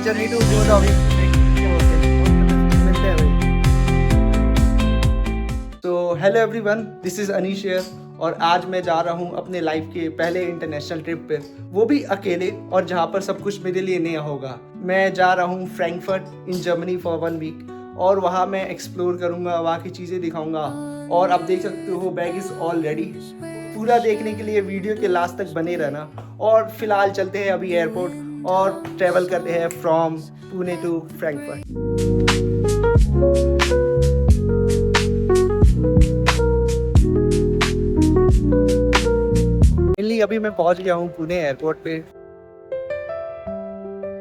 Journey to जो the मिलते हैं भाई। तो hello everyone, this is Anish here और आज मैं जा रहा हूँ अपने लाइफ के पहले इंटरनेशनल ट्रिप पे, वो भी अकेले, और जहाँ पर सब कुछ मेरे लिए नया होगा। मैं जा रहा हूँ Frankfurt in Germany for 1 week और वहाँ मैं एक्सप्लोर करूँगा, वहाँ की चीज़ें दिखाऊँगा। और आप देख सकते हो बैग इज़ ऑल रेडी। पूरा देखने के लिए वीडियो के लास्ट तक बने रहना। और फिलहाल चलते हैं अभी एयरपोर्ट और ट्रैवल करते हैं फ्रॉम पुणे टू फ्रैंकफर्ट। अभी मैं पहुंच गया हूँ पुणे एयरपोर्ट पे।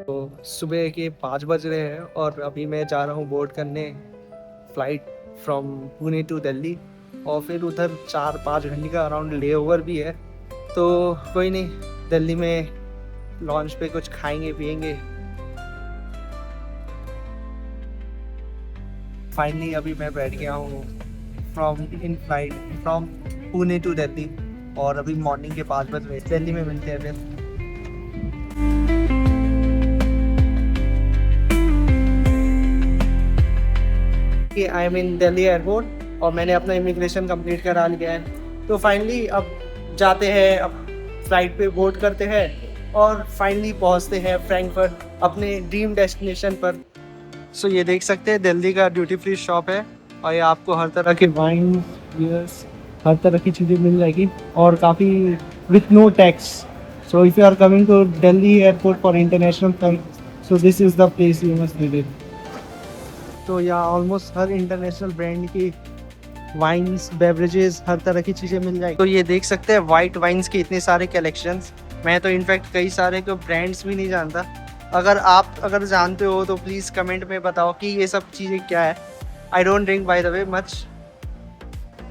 तो सुबह के 5 बज रहे हैं और अभी मैं जा रहा हूँ बोर्ड करने flight from Pune to Delhi, और फिर उधर 4-5 घंटे का अराउंड ले ओवर भी है। तो कोई नहीं, दिल्ली में लॉन्च पे कुछ खाएंगे पिएंगे। फाइनली अभी मैं बैठ गया हूँ in flight from Pune to Delhi, और अभी मॉर्निंग के 5 बज रहे। दिल्ली में मिलते हैं फिर। I am in Delhi airport और मैंने अपना इमिग्रेशन कंप्लीट करा लिया है। तो फाइनली अब जाते हैं, अब फ्लाइट पे बोर्ड करते हैं और फाइनली पहुंचते हैं फ्रैंकफर्ट, अपने ड्रीम डेस्टिनेशन पर। सो ये देख सकते हैं दिल्ली का ड्यूटी फ्री शॉप है और ये आपको हर तरह के वाइन, बियर्स, हर तरह की चीज़ें मिल जाएगी और काफ़ी with no tax. So if you are coming to Delhi airport for international flight, so this is the place you must visit. तो यहाँ ऑलमोस्ट हर इंटरनेशनल ब्रांड की वाइन्स, बेवरेजेस, हर तरह की चीज़ें मिल जाएगी। तो ये देख सकते हैं वाइट वाइन्स के इतने सारे कलेक्शंस। मैं तो इनफैक्ट कई सारे को ब्रांड्स भी नहीं जानता। अगर जानते हो तो प्लीज़ कमेंट में बताओ कि ये सब चीज़ें क्या है। I don't drink by the way much.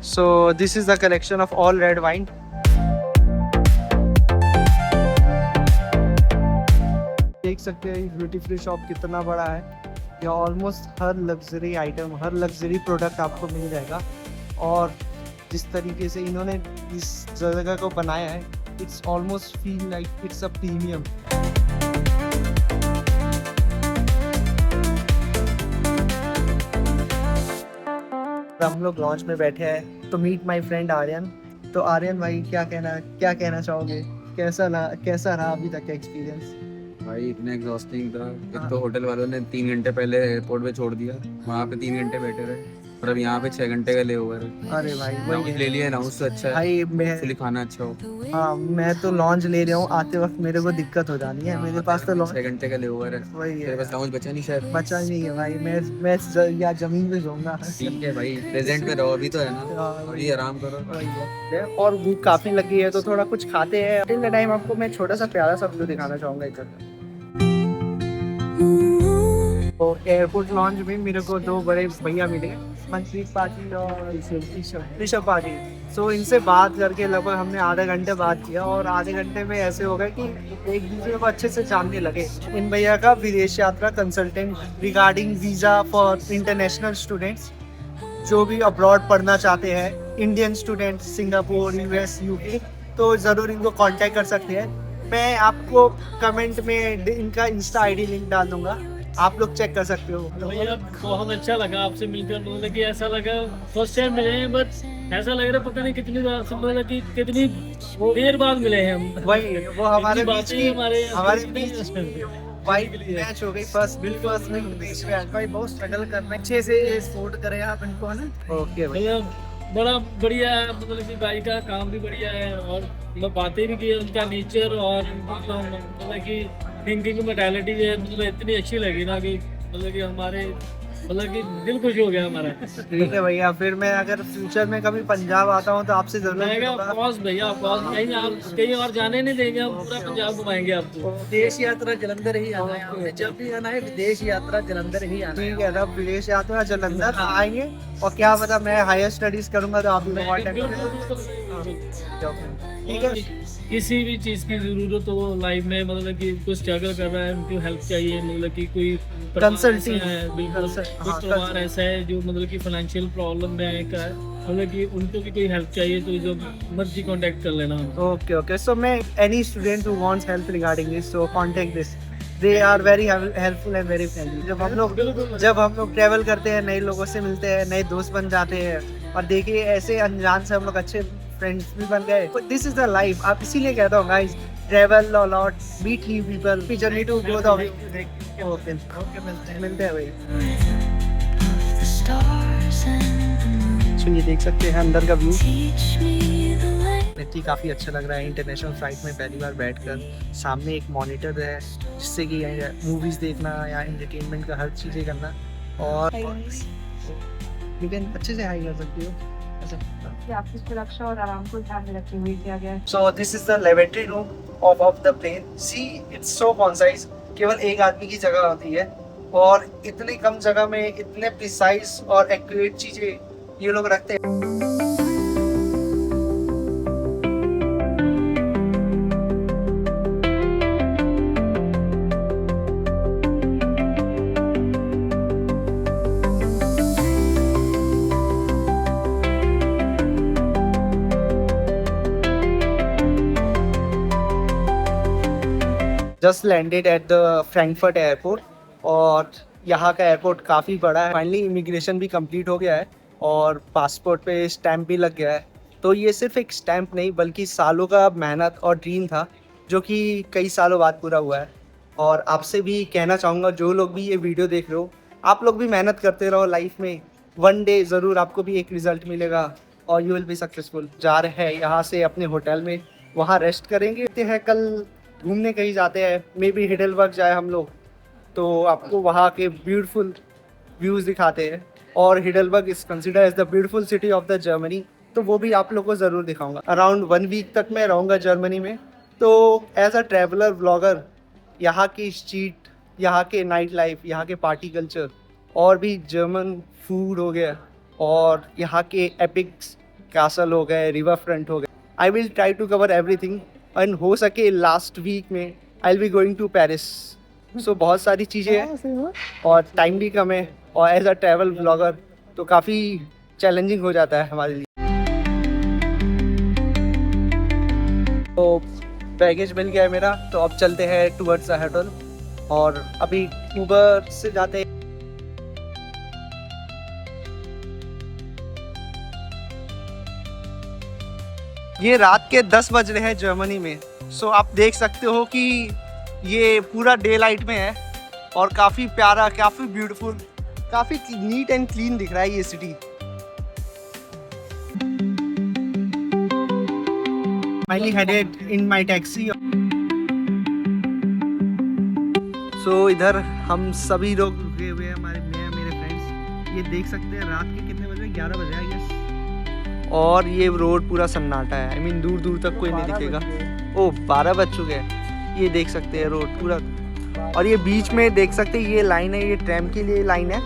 So this is the collection of all red wine. देख सकते हैं ब्यूटी फ्री शॉप कितना बड़ा है। यहाँ ऑलमोस्ट हर लग्जरी आइटम, हर लग्जरी प्रोडक्ट आपको मिल जाएगा। और जिस तरीके से इन्होंने इस जगह को बनाया है, it's almost feel like it's a premium. हम लोग लॉन्च में बैठे हैं तो मीट माय फ्रेंड आर्यन। तो आर्यन भाई क्या कहना चाहोगे? कैसा रहा अभी तक का एक्सपीरियंस? भाई इतना एग्जॉस्टिंग था। एक तो होटल वालों ने 3 घंटे पहले एयरपोर्ट पे छोड़ दिया, वहाँ पे 3 घंटे बैठे रहे, और अब यहाँ पे 6 घंटे का ले ओवर है। अरे भाई वही ले लिया अनाउंस तो अच्छा है भाई। एक्चुअली खाना अच्छा हो। हाँ, मैं तो लॉन्च ले रहा हूँ, आते वक्त मेरे को दिक्कत हो जानी है। मेरे पास तो 6 घंटे का ले ओवर है, वही है, बस लाउंज बचा नहीं शायद। बचा नहीं है भाई। मैं या जमीन पे सोऊंगा। ठीक है भाई, प्रेजेंट में रहो, अभी तो है ना, अभी आराम करो। वही है। और भूख काफी लगी है तो थोड़ा कुछ खाते हैं। टिल द टाइम आपको मैं छोटा सा प्यारा सा व्यू दिखाना चाहूंगा इधर। तो एयरपोर्ट लॉन्च में मेरे को 2 बड़े भैया मिले, मनप्रीत पाटिल और ऋषभ पाटिल। सो इनसे बात करके लगभग हमने आधा घंटे बात किया और आधे घंटे में ऐसे हो गए कि एक दूसरे को अच्छे से जानने लगे। इन भैया का विदेश यात्रा consultant regarding visa for international students जो भी अब्रॉड पढ़ना चाहते हैं, Indian student Singapore, US, UK, तो ज़रूर इनको कांटेक्ट कर सकते हैं। मैं आपको कमेंट में इनका इंस्टा आईडी लिंक डाल दूंगा, आप लोग चेक कर सकते हो। भैया बहुत अच्छा लगा आपसे मिलकर। मतलब कि ऐसा लगा फर्स्ट टाइम मिले हैं, बट ऐसा लग रहा है पता नहीं कितनी बार से, मतलब कि कितनी देर बाद मिले हैं हम। वही वो हमारे बीच की हमारे वाइट मैच हो गई। फर्स्ट बीच में भाई बहुत स्ट्रगल करना है, अच्छे से सपोर्ट करें आप इनको, है ना। ओके भैया बड़ा बढ़िया है, मतलब कि भाई का काम भी बढ़िया है और मतलब बातें भी की, उनका नेचर और मतलब कि थिंकिंग मेंटालिटी है, मतलब इतनी अच्छी लगी ना कि मतलब कि हमारे मतलब कि दिल खुश हो गया हमारा। ठीक है भैया, फिर मैं अगर फ्यूचर में कभी पंजाब आता हूँ तो आपसे जरूर भैया कहीं आप कहीं और जाने नहीं देंगे, हम पूरा पंजाब घुमाएंगे आपको। विदेश यात्रा जलंधर ही आना है, जब भी आना है विदेश यात्रा जलंधर ही आना है। ठीक है ना, विदेश यात्रा जलंधर आएंगे और क्या पता मैं हायर स्टडीज करूंगा तो आप ठीक है। किसी भी चीज़ की ज़रूरत हो लाइफ में, मतलब कि कोई स्ट्रगल कर रहा है, उनको हेल्प चाहिए, मतलब कि कोई कंसल्टिंग है, बिल्कुल परिवार ऐसा है जो मतलब कि फाइनेंशियल प्रॉब्लम में है, मतलब कि उनको भी कोई हेल्प चाहिए तो जो मर्जी कांटेक्ट कर लेना। ओके सो मैं any student who wants help regarding this, so contact this they are very helpful and very friendly. जब हम लोग ट्रैवल करते हैं, नए लोगों से मिलते हैं, नए दोस्त बन जाते हैं, और देखिए ऐसे अनजान से हम लोग अच्छे फ्रेंड्स भी बन गए। This is the life. आप इसीलिए कहता हूँ guys, travel a lot, meet new people, we journey to go the okay मिलते हैं भाई। सो ये देख सकते हैं अंदर का व्यू, नेटली काफ़ी अच्छा लग रहा है। इंटरनेशनल फ्लाइट में पहली बार बैठकर सामने एक मॉनिटर है जिससे कि मूवीज़ देखना या एंटरटेनमेंट का हर चीज़ें करना, और यू कैन अच्छे से हाई कर सकती हो। आपकी सुरक्षा और आराम को ध्यान में रखते हुए किया गया है। So this is the lavatory room of the plane. See it's so concise, केवल एक आदमी की जगह होती है, और इतनी कम जगह में इतने प्रिसाइज और एक्यूरेट चीज़ें ये लोग रखते हैं। Just landed at the Frankfurt airport, और यहाँ का एयरपोर्ट काफ़ी बड़ा है। फाइनली इमिग्रेशन भी कंप्लीट हो गया है और पासपोर्ट पे स्टैंप भी लग गया है। तो ये सिर्फ एक स्टैंप नहीं बल्कि सालों का मेहनत और ड्रीम था जो कि कई सालों बाद पूरा हुआ है। और आपसे भी कहना चाहूँगा, जो लोग भी ये वीडियो देख रहे हो, आप लोग भी मेहनत करते रहो लाइफ में, वन डे ज़रूर आपको भी एक रिज़ल्ट मिलेगा और यू विल बी सक्सेसफुल। जा रहे हैं यहाँ से अपने होटल में, वहाँ रेस्ट करेंगे। कल घूमने कहीं जाते हैं, मे बी हिडलबर्ग जाए हम लोग, तो आपको वहाँ के ब्यूटीफुल व्यूज़ दिखाते हैं। और Heidelberg is consider as the beautiful city of the Germany, तो वो भी आप लोग को ज़रूर दिखाऊंगा। अराउंड 1 वीक तक मैं रहूँगा जर्मनी में। तो एज अ ट्रैवलर ब्लॉगर, यहाँ की स्ट्रीट, यहाँ के नाइट लाइफ, यहाँ के पार्टी कल्चर, और भी जर्मन फूड हो गया, और यहाँ के एपिक्स कैसल हो गए, रिवर फ्रंट हो गए, I will try to cover everything. And हो सके लास्ट वीक में I will be going to Paris. So बहुत सारी चीज़ें हैं और टाइम भी कम है, और एज अ ट्रैवल ब्लॉगर तो काफ़ी चैलेंजिंग हो जाता है हमारे लिए। तो बैगेज मिल गया है मेरा, तो अब चलते हैं टुवर्ड्स द होटल, और अभी उबर से जाते हैं। ये रात के 10 बज रहे हैं जर्मनी में। सो आप देख सकते हो कि ये पूरा डे लाइट में है, और काफ़ी प्यारा, काफ़ी ब्यूटीफुल, काफ़ी नीट एंड क्लीन दिख रहा है ये city. Finally headed in my taxi. So इधर हम सभी लोग रुके हुए हैं, मेरे फ्रेंड्स। ये देख सकते हैं रात के कितने बजे, 11 बजे आई गेस, और ये रोड पूरा सन्नाटा है। आई मीन दूर दूर तक कोई नहीं दिखेगा। ओह 12 बज चुके हैं। ये देख सकते हैं रोड पूरा, और ये बीच में देख सकते हैं ये लाइन है, ये ट्रैम के लिए लाइन है,